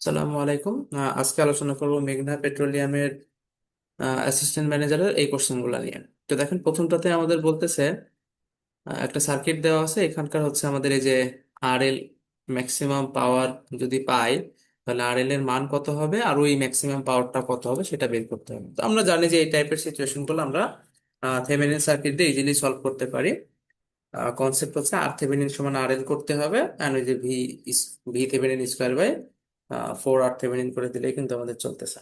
আসসালামু আলাইকুম। আজকে আলোচনা করব মেঘনা পেট্রোলিয়ামের অ্যাসিস্ট্যান্ট ম্যানেজারের এই কোশ্চেনগুলো নিয়ে। তো দেখেন, প্রথমটাতে আমাদের বলতেছে একটা সার্কিট দেওয়া আছে। এখানকার হচ্ছে আমাদের এই যে আরএল ম্যাক্সিমাম পাওয়ার যদি পাই, তাহলে আরএল এর মান কত হবে আর ওই ম্যাক্সিমাম পাওয়ারটা কত হবে সেটা বের করতে হবে। তো আমরা জানি যে এই টাইপের সিচুয়েশনগুলো আমরা থেভেনিন সার্কিট দিয়ে ইজিলি সলভ করতে পারি। কনসেপ্ট হচ্ছে আর থেভেনিন সমান আর এল করতে হবে, আর ওই যে V Thevenin square by 4 R Thevenin করে দিলেই কিন্তু আমাদের চলতেছে।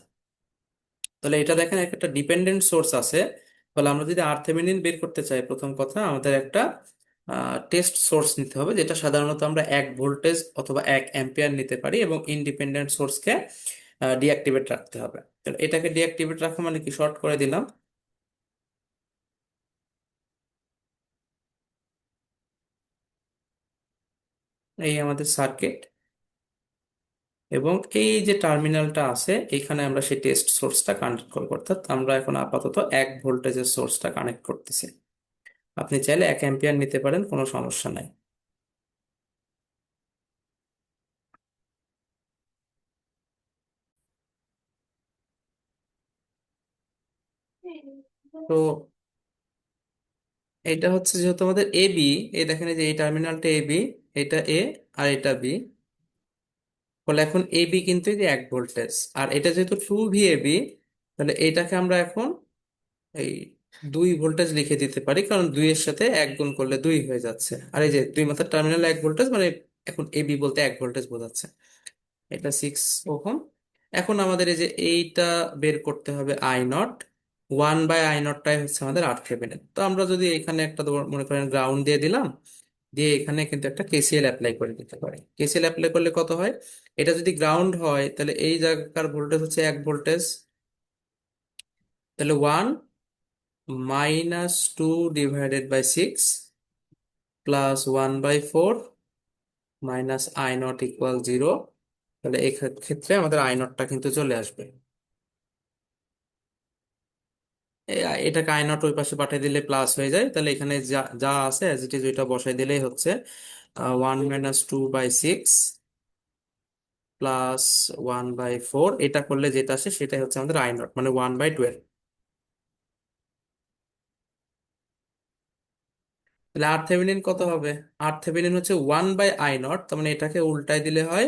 তাহলে এটা দেখেন, একটা ডিপেন্ডেন্ট সোর্স আছে। তাহলে আমরা যদি আর থেভেনিন বের করতে চাই, প্রথম কথা আমাদের একটা টেস্ট সোর্স নিতে হবে, যেটা সাধারণত আমরা 1 ভোল্টেজ অথবা 1 অ্যাম্পিয়ার নিতে পারি, এবং ইন্ডিপেন্ডেন্ট সোর্সকে ডিঅ্যাক্টিভেট রাখতে হবে। তাহলে এটাকে ডিঅ্যাক্টিভেট রাখা মানে কি, শর্ট করে দিলাম। এই আমাদের সার্কিট, এবং এই যে টার্মিনালটা আছে এখানে আমরা সেই টেস্ট সোর্সটা কানেক্ট করবো। অর্থাৎ আমরা এখন আপাতত 1 ভোল্টেজের সোর্সটা কানেক্ট করতেছি। আপনি চাইলে 1 অ্যাম্পিয়ার নিতে পারেন, কোনো সমস্যা নাই। তো এটা হচ্ছে যেহেতু আমাদের এ বি, এই দেখেন এই যে এই টার্মিনালটা এ বি, এটা এ আর এটা বি। ফলে এখন এ বি কিন্তু এই যে 1 ভোল্টেজ, আর এটা যেহেতু 2 VAB, তাহলে এটাকে আমরা এখন এই 2 ভোল্টেজ লিখে দিতে পারি, কারণ 2 এর সাথে 1 গুণ করলে 2 হয়ে যাচ্ছে। আর এই যে দুই মাথার টার্মিনালে 1 ভোল্টেজ মানে এখন এবি বলতে 1 ভোল্টেজ বোঝাচ্ছে। এটা 6 ওহম। এখন আমাদের এই যে এইটা বের করতে হবে I0। 1/I0টাই হচ্ছে আমাদের RThevenin। তো আমরা যদি এখানে একটা মনে করেন গ্রাউন্ড দিয়ে দিলাম, দিয়ে এখানে কিন্তু একটা কেসিএল অ্যাপ্লাই করে দিতে পারি। কেসিএল অ্যাপ্লাই করলে কত হয়, এটা যদি গ্রাউন্ড হয় তাহলে এই জায়গাকার ভোল্টেজ হচ্ছে 1 ভোল্টেজ। তাহলে 1 - 2 / 6 +1/4 -I0 = 0। তাহলে এই ক্ষেত্রে আমাদের I0টা কিন্তু চলে আসবে। এটাকে I0 ওই পাশে পাঠিয়ে দিলে প্লাস হয়ে যায়। তাহলে এখানে যা যা আছে অ্যাজ ইট ইজ ওইটা বসাই দিলেই হচ্ছে 1 - 2/6 +1/4। এটা করলে যেটা আসে সেটাই হচ্ছে আমাদের I0, মানে 1/12। তাহলে আর থেভেনিন কত হবে? আর থেভেনিন হচ্ছে 1/I0, তার মানে এটাকে উল্টাই দিলে হয়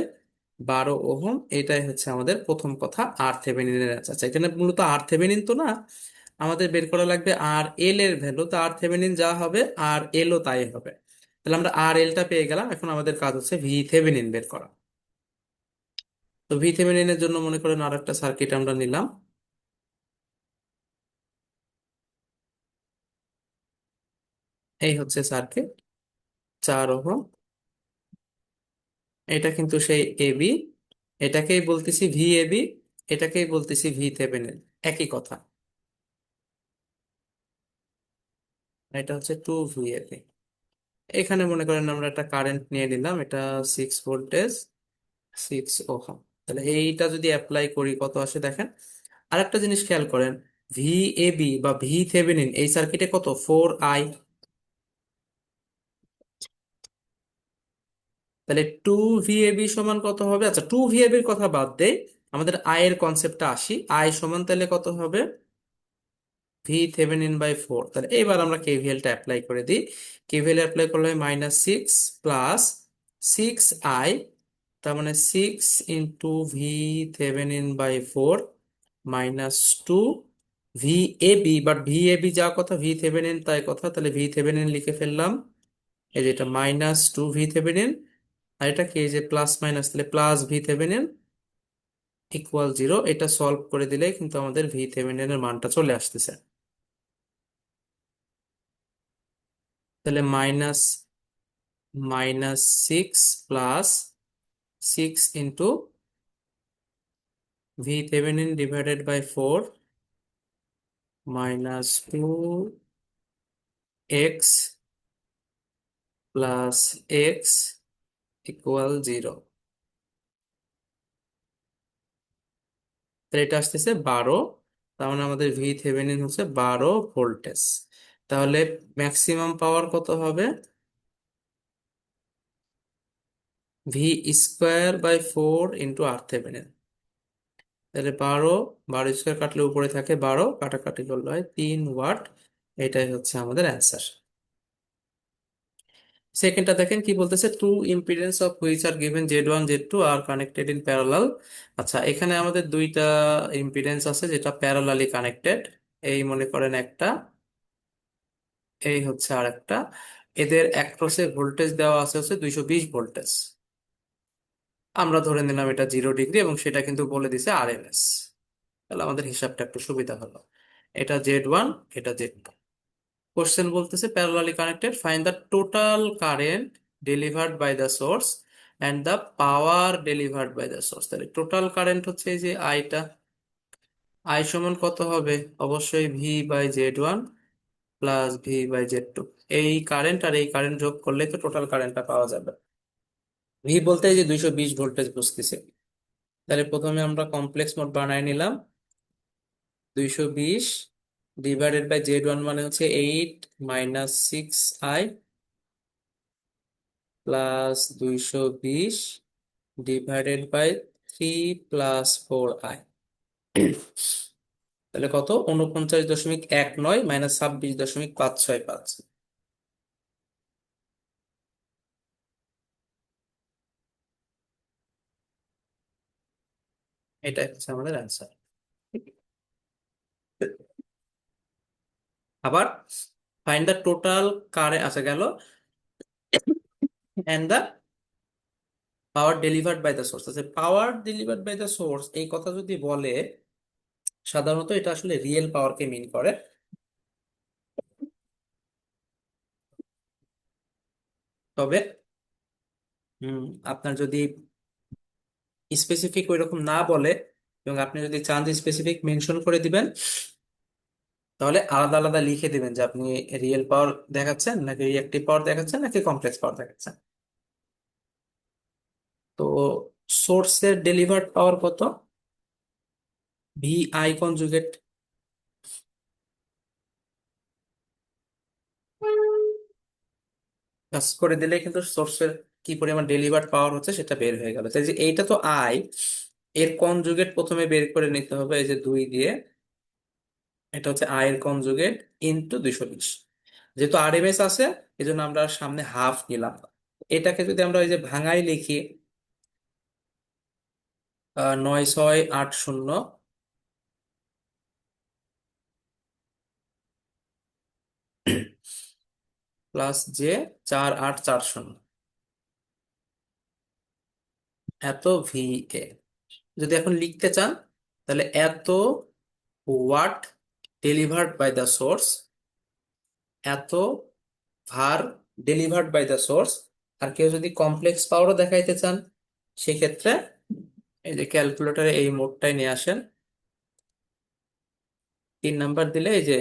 12 ওহম। এটাই হচ্ছে আমাদের প্রথম কথা, আর থেভেনিনের অ্যান্সার। আচ্ছা, এখানে মূলত আর থেভেনিন তো না, আমাদের বের করা লাগবে আর এল এর ভ্যালু। তো আর থেভেনিন যা হবে আর এলও তাই হবে। তাহলে আমরা আর এলটা পেয়ে গেলাম। এখন আমাদের কাজ হচ্ছে ভি থেভেনিন বের করা। তো ভি থেভেনিনের জন্য মনে করেন আর একটা সার্কিট আমরা নিলাম। এই হচ্ছে সার্কিট, 4 ওহম। এটা কিন্তু সেই এবি, এটাকেই বলতেছি ভি এবি, এটাকেই বলতেছি ভি থেভেনিন, একই কথা। এটা হচ্ছে 2 VAB। এখানে মনে করেন আমরা একটা কারেন্ট নিয়ে নিলাম, এটা 6 ভোল্টেজ, 6 ওহম। তাহলে এইটা যদি অ্যাপ্লাই করি কত আসে দেখেন। আরেকটা জিনিস খেয়াল করেন, ভি এবি বা ভি থেভেনিন এই সার্কিটে কত, 4I। তাহলে 2 VAB সমান কত হবে? আচ্ছা, 2 VAB এর কথা বাদ দেই, আমাদের আই এর কনসেপ্টটা আসি। আই সমান তাহলে কত হবে? V Thevenin/4। তাহলে এবার আমরা কেভিএলটা অ্যাপ্লাই করে দিই। কেভিএল অ্যাপ্লাই করলে -6 + 6I, তার মানে 6 × V Thevenin/4 -2 VAB। But VAB যা কথা, ভি থেভেনিন তাই কথা। তাহলে ভি থেভেনিন লিখে ফেললাম, এই যে এটা -2 VThevenin, আর এটা কি, এই যে প্লাস মাইনাস, তাহলে +V Thevenin = 0। এটা সলভ করে দিলে কিন্তু আমাদের ভি থেভেনিনের মানটা চলে আসতেছে। তাহলে -6 + 6 × V Thevenin/4 -2x + x = 0। তাহলে এটা আসতেছে 12। তার মানে আমাদের ভি থেভেনিন হচ্ছে 12 ভোল্টেজ। তাহলে ম্যাক্সিমাম পাওয়ার কত হবে? V square by 4 × R Thevenin. তাহলে 12, 12 স্কোয়ার কাটলে উপরে থাকে 12, কাটাকাটি করলে হয় 3 ওয়াট। এটাই হচ্ছে আমাদের অ্যান্সার। সেকেন্ডটা দেখেন কি বলতেছে, two impedance of which are given Z1 Z2 are connected in parallel. আচ্ছা, এখানে আমাদের দুইটা ইম্পিডেন্স আছে যেটা প্যারালালি কানেক্টেড। এই মনে করেন একটা, এই হচ্ছে আর একটা। এদের অ্যাক্রসে ভোল্টেজ দেওয়া আছে হচ্ছে 220 ভোল্টেজ। আমরা ধরে নিলাম এটা 0 ডিগ্রি এবং সেটা কিন্তু বলে দিছে RMS। তাহলে আমাদের হিসাবটা একটু সুবিধা হলো। এটা Z1, এটা Z2। কোশ্চেন বলতেছে parallelly connected, find the total current delivered by the source and the power delivered by the source. তাহলে টোটাল কারেন্ট হচ্ছে এই যে আইটা, আই সমান কত হবে? অবশ্যই V/Z1 প্লাস V/Z2। এই কারেন্ট আর এই কারেন্ট যোগ করলে তো টোটাল কারেন্টটা পাওয়া যাবে। ভি বলতে এই যে 220 ভোল্টেজ বুঝতেছে। তাহলে প্রথমে আমরা কমপ্লেক্স মোড বানাই নিলাম। 220 ডিভাইডেড বাই Z1 মানে হচ্ছে 8 - 6I plus 220 divided by 3 + 4I। তাহলে কত? 49.19 - 26.565। এটাই হচ্ছে আমাদের অ্যান্সার। আবার ফাইন্ড দ্য টোটাল কারেন্ট, আচ্ছা গেল, and the power delivered by the source. আচ্ছা, power delivered by the source এই কথা যদি বলে, সাধারণত এটা আসলে রিয়েল পাওয়ারকে মিন করে। তবে হুম, আপনার যদি স্পেসিফিক ওই রকম না বলে এবং আপনি যদি চান যে স্পেসিফিক মেনশন করে দিবেন, তাহলে আলাদা আলাদা লিখে দিবেন যে আপনি রিয়েল পাওয়ার দেখাচ্ছেন নাকি রিয়েক্টিভ পাওয়ার দেখাচ্ছেন নাকি কমপ্লেক্স পাওয়ার দেখাচ্ছেন। তো সোর্সের ডেলিভার্ড পাওয়ার কত? VI conjugate. কাজ করে দিলে কিন্তু সোর্সের কি পরিমাণ ডেলিভার্ড পাওয়ার হচ্ছে সেটা বের হয়ে গেল। তাই যে এইটা তো আই, এর কনজুগেট প্রথমে বের করে নিতে হবে এই যে 2 দিয়ে। এটা হচ্ছে আই এর কনজুগেট ইনটু 220। যেহেতু RMS আছে, এই জন্য আমরা সামনে হাফ নিলাম। এটাকে যদি আমরা ওই যে ভাঙাই লিখি, 9680 প্লাস যে 4840, এত VA। যদি এখন লিখতে চান, তাহলে এত watt delivered by the source, এত var delivered by the source. আর কেউ যদি কমপ্লেক্স পাওয়ারও দেখাইতে চান, সেক্ষেত্রে এই যে ক্যালকুলেটরে এই মোডটাই নিয়ে আসেন। 3 নাম্বার দিলে এই যে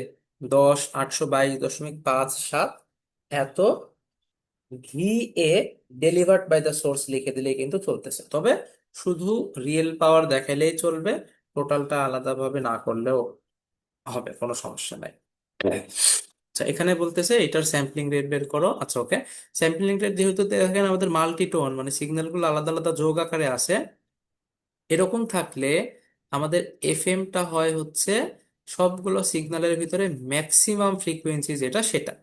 10 822.57 এত VA delivered by the source লিখে দিলেই কিন্তু চলতেছে। তবে শুধু রিয়েল পাওয়ার দেখাইলেই চলবে, টোটালটা আলাদাভাবে না করলেও হবে, কোনো সমস্যা নাই। আচ্ছা, এখানে বলতেছে এটার স্যাম্পলিং রেট বের করো। আচ্ছা ওকে, স্যাম্পলিং রেট যেহেতু দেখেন আমাদের মাল্টিটোন মানে সিগন্যাল গুলো আলাদা আলাদা যোগ আকারে আছে, এরকম থাকলে আমাদের এফএমটা হয় হচ্ছে সবগুলো সিগন্যালের ভিতরে ম্যাক্সিমাম ফ্রিকোয়েন্সি যেটা সেটা।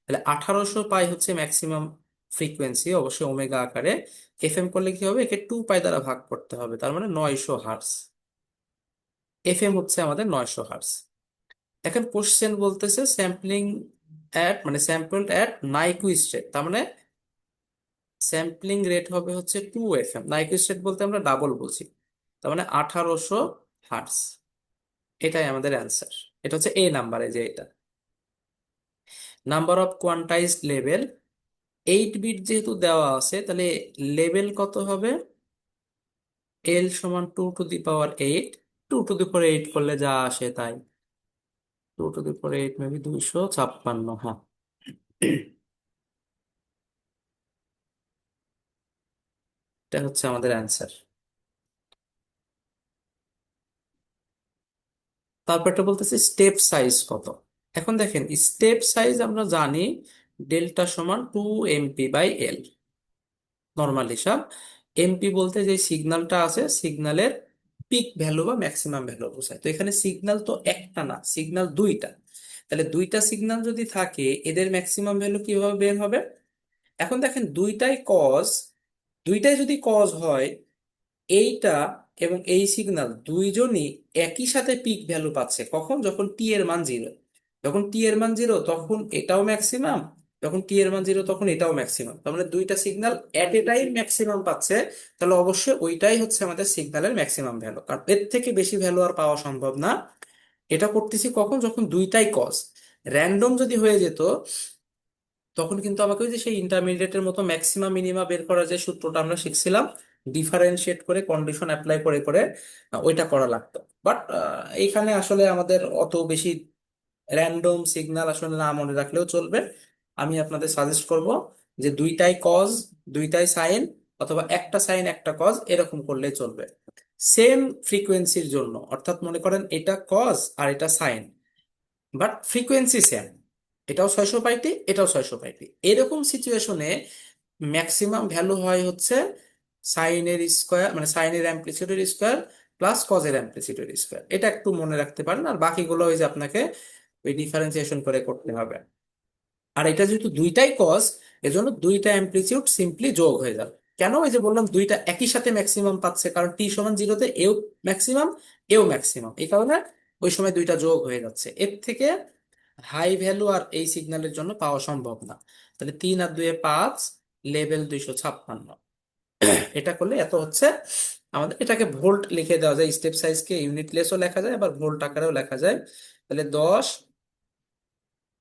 তাহলে 1800 পাই হচ্ছে ম্যাক্সিমাম ফ্রিকোয়েন্সি, অবশ্যই ওমেগা আকারে। এফএম করলে কি হবে? একে 2 পাই দ্বারা ভাগ করতে হবে, তার মানে 900 হার্টস। এফএম হচ্ছে আমাদের 900 হার্টস। এখন কোশ্চেন বলতেছে স্যাম্পলিং অ্যাট মানে স্যাম্পলড অ্যাট নাইকুইস্টেট, তার মানে স্যাম্পলিং রেট হবে হচ্ছে 2 FM। নাইকুইস্টেট বলতে আমরা ডাবল বলছি, তার মানে 1800 হার্টস। এটাই আমাদের অ্যান্সার। এটা হচ্ছে এ নাম্বারে যে এটা। Number of quantized level, 8 bit যেহেতু দেওয়া আছে, তাহলে লেভেল কত হবে? L = 2⁸ 2⁸ করলে যা আসে তাই। 2⁸ মেবি 256, হ্যাঁ। এটা হচ্ছে আমাদের অ্যান্সার। তারপরটা বলতেছে স্টেপ সাইজ কত। এখন দেখেন স্টেপ সাইজ আমরা জানি ডেল্টা সমান 2 MP/L। নর্মাল হিসাব। এমপি বলতে যে সিগন্যালটা আছে, সিগন্যালের পিক ভ্যালু বা ম্যাক্সিমাম ভ্যালু বোঝায়। তো এখানে সিগন্যাল তো একটা না, সিগন্যাল দুইটা। তাহলে দুইটা সিগন্যাল যদি থাকে, এদের ম্যাক্সিমাম ভ্যালু কিভাবে বের হবে? এখন দেখেন দুইটাই কজ, দুইটাই যদি কজ হয়, এইটা এবং এই সিগন্যাল দুইজনই একই সাথে পিক ভ্যালু পাচ্ছে কখন? যখন টি এর মান জিরো। যখন টি এর মান জিরো তখন এটাও ম্যাক্সিমাম, যখন টি এর মান জিরো তখন এটাও ম্যাক্সিমাম। তার মানে দুইটা সিগন্যাল এট এ টাইম ম্যাক্সিমাম পাচ্ছে। তাহলে অবশ্যই ওইটাই হচ্ছে আমাদের সিগন্যালের ম্যাক্সিমাম ভ্যালু, কারণ এর থেকে বেশি ভ্যালু আর পাওয়া সম্ভব না। এটা করতেছি কখন? যখন দুইটাই কজ। র্যান্ডম যদি হয়ে যেত, তখন কিন্তু আমাকে ওই যে সেই ইন্টারমিডিয়েটের মতো ম্যাক্সিমাম মিনিমা বের করার যে সূত্রটা আমরা শিখছিলাম, ডিফারেন্সিয়েট করে কন্ডিশন অ্যাপ্লাই করে করে ওইটা করা লাগতো। বাট এইখানে আসলে আমাদের অত বেশি র্যান্ডম সিগন্যাল আসলে না মনে রাখলেও চলবে। আমি আপনাদের সাজেস্ট করব যে দুইটাই কজ, দুইটাই সাইন, অথবা একটা সাইন একটা কজ, এরকম করলেই চলবে। সেম ফ্রিকোয়েন্সির জন্য, অর্থাৎ মনে করেন এটা কজ আর এটা সাইন, বাট ফ্রিকোয়েন্সি সেম, এটাও 665 এটাও 665, এরকম সিচুয়েশনে ম্যাক্সিমাম ভ্যালু হয় হচ্ছে সাইনের স্কোয়ার, মানে সাইনের অ্যাম্পলিটিউডের স্কোয়ার প্লাস কজের অ্যাম্পলিটিউডের স্কোয়ার। এটা একটু মনে রাখতে পারেন, আর বাকিগুলো ওই যে আপনাকে ওই ডিফারেন্সিয়েশন করে করতে হবে। আর এটা যেহেতু দুইটাই কজ, এজন্য দুইটা অ্যাম্পলিটিউড সিম্পলি যোগ হয়ে যাবে। কেন? এই যে বললাম দুইটা একই সাথে ম্যাক্সিমাম পাচ্ছে, কারণ টি সমান জিরোতে এও ম্যাক্সিমাম, এও ম্যাক্সিমাম, এই কারণে ওই সময় দুইটা যোগ হয়ে যাচ্ছে। এর থেকে হাই ভ্যালু আর এই সিগন্যালের জন্য পাওয়া সম্ভব না। তাহলে 3 আর 2 5, লেভেল 256। এটা করলে এত হচ্ছে আমাদের। এটাকে ভোল্ট লিখে দেওয়া যায়, স্টেপ সাইজকে ইউনিট লেসও লেখা যায়, আবার ভোল্ট আকারেও লেখা যায়। তাহলে 10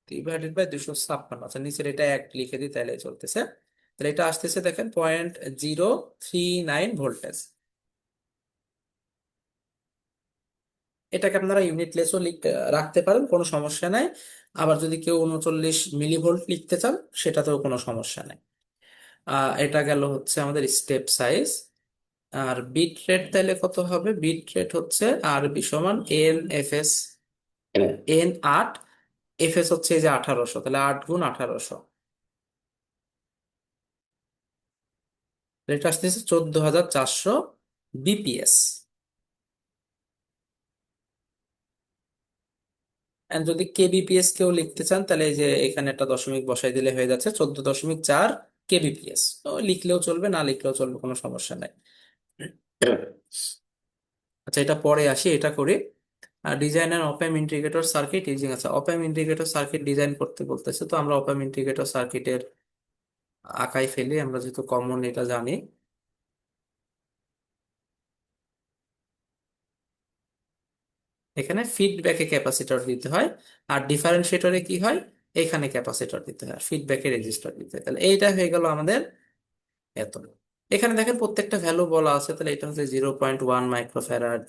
/ 256, আচ্ছা নিচের এটা এক লিখে দিই তাহলে চলতেছে। তাহলে এটা আসতেছে দেখেন 0.039 ভোল্টেজ। এটাকে আপনারা ইউনিট লেসও রাখতে পারেন, কোনো সমস্যা নাই। আবার যদি কেউ 39 মিলি ভোল্ট লিখতে চান, সেটাতেও কোনো সমস্যা নেই। এটা গেল হচ্ছে আমাদের স্টেপ সাইজ। আর বিট রেট তাহলে কত হবে? বিট রেট হচ্ছে আরবি সমান N F S. N 8, F S হচ্ছে এই যে 1800, তাহলে 8 × 1800। এটা আসতেছে 14,400 বিপিএস। এন্ড যদি কেবিপিএস কেউ লিখতে চান, তাহলে এই যে এখানে একটা দশমিক বসাই দিলে হয়ে যাচ্ছে 14.4 কেবিপিএস। তো লিখলেও চলবে, না লিখলেও চলবে, কোনো সমস্যা নাই। আচ্ছা, এটা পরে আসি, এটা করি। Design and op amp integrator circuit using, আচ্ছা অপ-অ্যাম্প ইন্টিগ্রেটর সার্কিট ডিজাইন করতে বলতেছে, তো আমরা অপ-অ্যাম্প ইন্টিগ্রেটর সার্কিটের আঁকাই ফেলি, আমরা যেহেতু কমন এটা জানি। এখানে ফিডব্যাকে ক্যাপাসিটর দিতে হয়, আর ডিফারেন্সিয়েটরে কি হয়? এখানে ক্যাপাসিটর দিতে হয়, ফিডব্যাকে রেজিস্টার দিতে হয়। তাহলে এইটা হয়ে গেল আমাদের এত। এখানে দেখেন প্রত্যেকটা ভ্যালু বলা আছে। তাহলে এটা হচ্ছে 0.1 মাইক্রোফ্যারাড,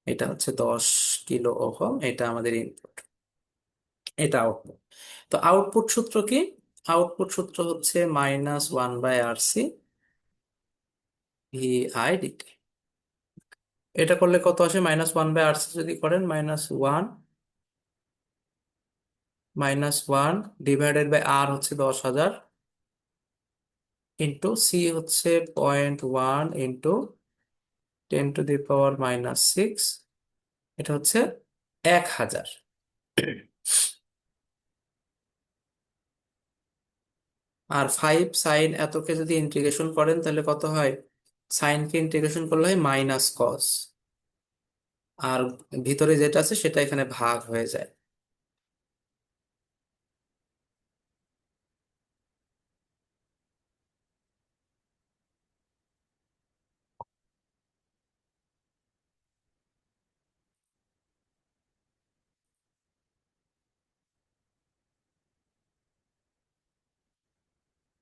এটা হচ্ছে 10 কিলো ওহম, এটা আমাদের ইনপুট, এটা আউটপুট। তো আউটপুট সূত্র কি? আউটপুট সূত্র হচ্ছে -1/RC VI dt। এটা করলে কত আসে? -1/RC যদি করেন, -1 ডিভাইডেড বাই আর হচ্ছে 10,000, ইন্টু সি হচ্ছে 0.1 ইন্টু 10⁻⁻6, এটা হচ্ছে 1,000। আর 5 sin এতকে যদি ইন্টিগ্রেশন করেন তাহলে কত হয়? সাইনকে ইন্টিগ্রেশন করলে হয় -cos, আর ভিতরে যেটা আছে সেটা এখানে ভাগ হয়ে যায়।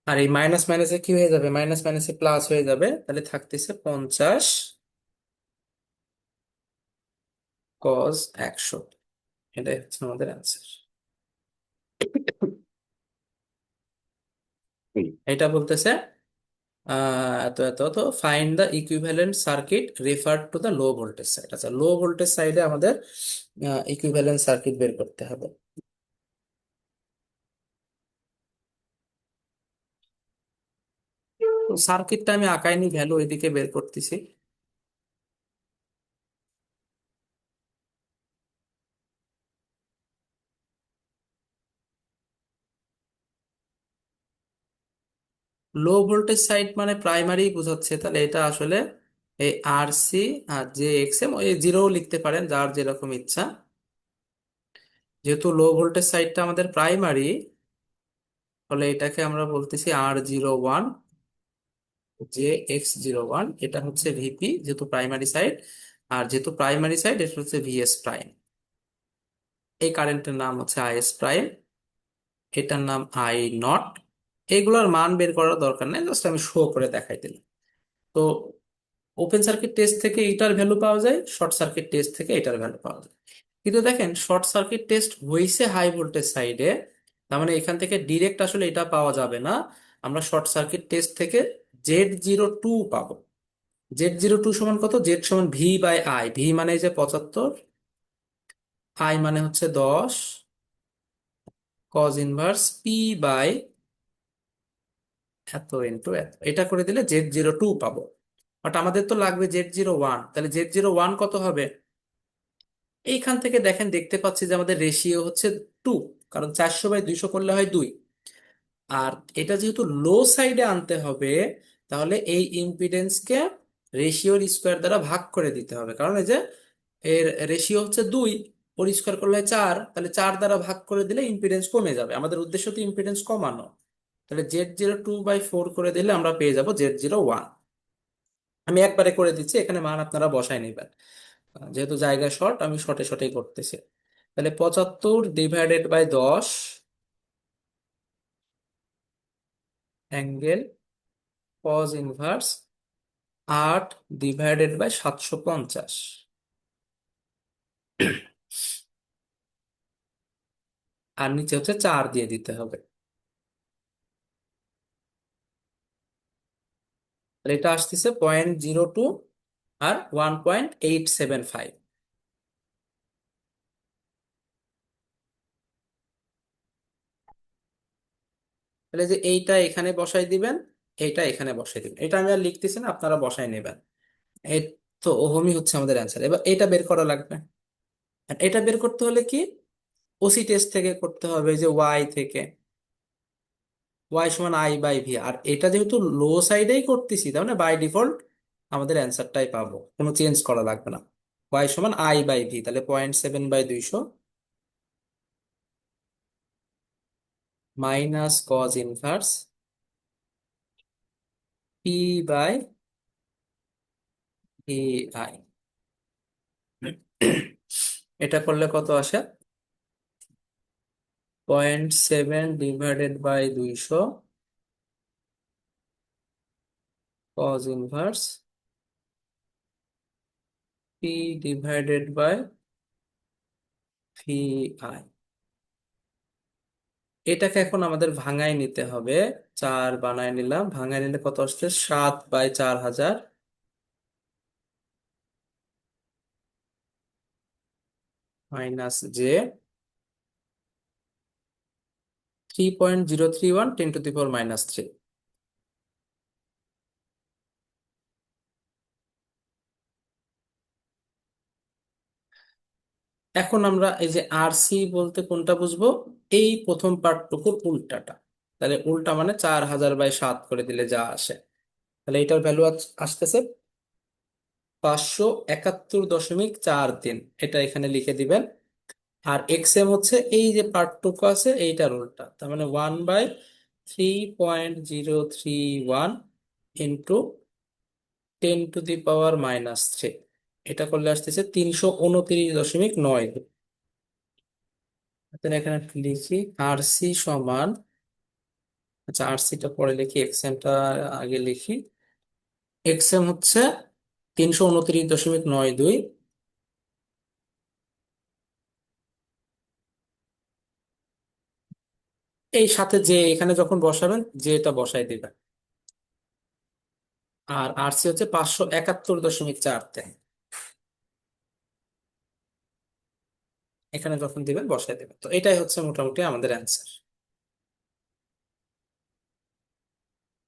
আর এই মাইনাস মাইনাসে কি হয়ে যাবে? মাইনাস মাইনাসে প্লাস হয়ে যাবে, তাহলে থাকতেছে 50 cos 100। এটাই হচ্ছে আমাদের অ্যান্সার। এটা বলতেছে এত এত তো find the equivalent circuit refer to the low voltage side. আচ্ছা, লো ভোল্টেজ সাইডে আমাদের ইকুইভ্যালেন্ট সার্কিট বের করতে হবে। সার্কিটটা আমি আঁকাইনি, ভ্যালু এদিকে বের করতেছি। লো ভোল্টেজ সাইড মানে প্রাইমারি বোঝাচ্ছে, তাহলে এটা আসলে এই আর সি আর জে এক্স এম, ওই জিরো লিখতে পারেন যার যেরকম ইচ্ছা। যেহেতু লো ভোল্টেজ সাইডটা আমাদের প্রাইমারি, ফলে এটাকে আমরা বলতেছি R01, জে এক্স 01, এটা হচ্ছে ভিপি যেহেতু প্রাইমারি সাইড। আর যেহেতু প্রাইমারি সাইড, এটা হচ্ছে ভিএস প্রাইম। এই কারেন্টের নাম হচ্ছে আইএস প্রাইম, এটার নাম আই নট। এগুলোর মান বের করার দরকার নেই, জাস্ট আমি শো করে দেখাই দিলাম। তো ওপেন সার্কিট টেস্ট থেকে এটার ভ্যালু পাওয়া যায়, শর্ট সার্কিট টেস্ট থেকে এটার ভ্যালু পাওয়া যায়। কিন্তু দেখেন শর্ট সার্কিট টেস্ট হয়েছে হাই ভোল্টেজ সাইডে, তার মানে এখান থেকে ডিরেক্ট আসলে এটা পাওয়া যাবে না। আমরা শর্ট সার্কিট টেস্ট থেকে Z02 পাবো। Z02 সমান কত? জেড সমান ভি বাই আই। ভি মানে এই যে 75, আই মানে হচ্ছে 10, কজ ইনভার্স পি বাই এত ইন্টু এত, এটা করে দিলে Z02 পাবো। বাট আমাদের তো লাগবে Z01, তাহলে Z01 কত হবে? এইখান থেকে দেখেন, দেখতে পাচ্ছি যে আমাদের রেশিও হচ্ছে 2, কারণ 400/200 করলে হয় 2। আর এটা যেহেতু লো সাইডে আনতে হবে, তাহলে এই ইম্পিডেন্সকে রেশিওর স্কোয়ার দ্বারা ভাগ করে দিতে হবে, কারণ এই যে এর রেশিও হচ্ছে 2, ওর স্কোয়ার করলে হয় 4, তাহলে 4 দ্বারা ভাগ করে দিলে ইম্পিডেন্স কমে যাবে। আমাদের উদ্দেশ্য তো ইম্পিডেন্স কমানো। তাহলে Z02/4 করে দিলে আমরা পেয়ে যাব Z01। আমি একবারে করে দিচ্ছি, এখানে মান আপনারা বসায় নেবেন। যেহেতু জায়গা শর্ট, আমি শর্টে শর্টেই করতেছি। তাহলে 75/10 অ্যাঙ্গেল কজ ইনভার্স 8/750। আর নিচে হচ্ছে 4 দিয়ে দিতে হবে। তাহলে এটা আসতেছে 0.02 আর 1.875। তাহলে যে এইটা এখানে বসাই দিবেন, এইটা এখানে বসাই দিবেন, এটা আমি আর লিখতেছি না, আপনারা বসাই নেবেন। এই তো ওহমই হচ্ছে আমাদের অ্যান্সার। এবার এটা বের করা লাগবে। আর এটা বের করতে হলে কি, ওসি টেস্ট থেকে করতে হবে, এই যে ওয়াই থেকে। ওয়াই সমান আই বাই ভি, আর এটা যেহেতু লো সাইডেই করতেছি, তার মানে বাই ডিফল্ট আমাদের অ্যান্সারটাই পাবো, কোনো চেঞ্জ করা লাগবে না। ওয়াই সমান আই বাই ভি, তাহলে 0.7/200 minus cos inverse P by A I. এটা করলে কত আসে? 0.7/200 cos inverse P divided by V I. এটাকে এখন আমাদের ভাঙায় নিতে হবে। 4 বানায় নিলাম, ভাঙায় নিলে কত আসছে? 7/4000 মাইনাস জে 3.031 10⁻³ এখন আমরা এই যে আর সি বলতে কোনটা বুঝবো? এই প্রথম পার্টটুকুর উল্টাটা। তাহলে উল্টা মানে 4000/7 করে দিলে যা আসে। তাহলে এটার ভ্যালু আসতেছে 571.43। এটা এখানে লিখে দিবেন। আর এক্স এম হচ্ছে এই যে পার্টটুকু আছে এইটার উল্টা, তার মানে 1/3.031 ইন্টু 10⁻³ এটা করলে আসতেছে 329.9। তাহলে এখানে একটু লিখি আর সি সমান, আচ্ছা আর সিটা পরে লিখি, এক্স এমটা আগে লিখি। এক্স এম হচ্ছে 329.92, এই সাথে যে এখানে যখন বসাবেন যে এটা বসাই দিবেন। আর আর সি হচ্ছে 571.43, এখানে যখন দিবেন বসাই দিবেন। তো এটাই হচ্ছে মোটামুটি আমাদের অ্যান্সার।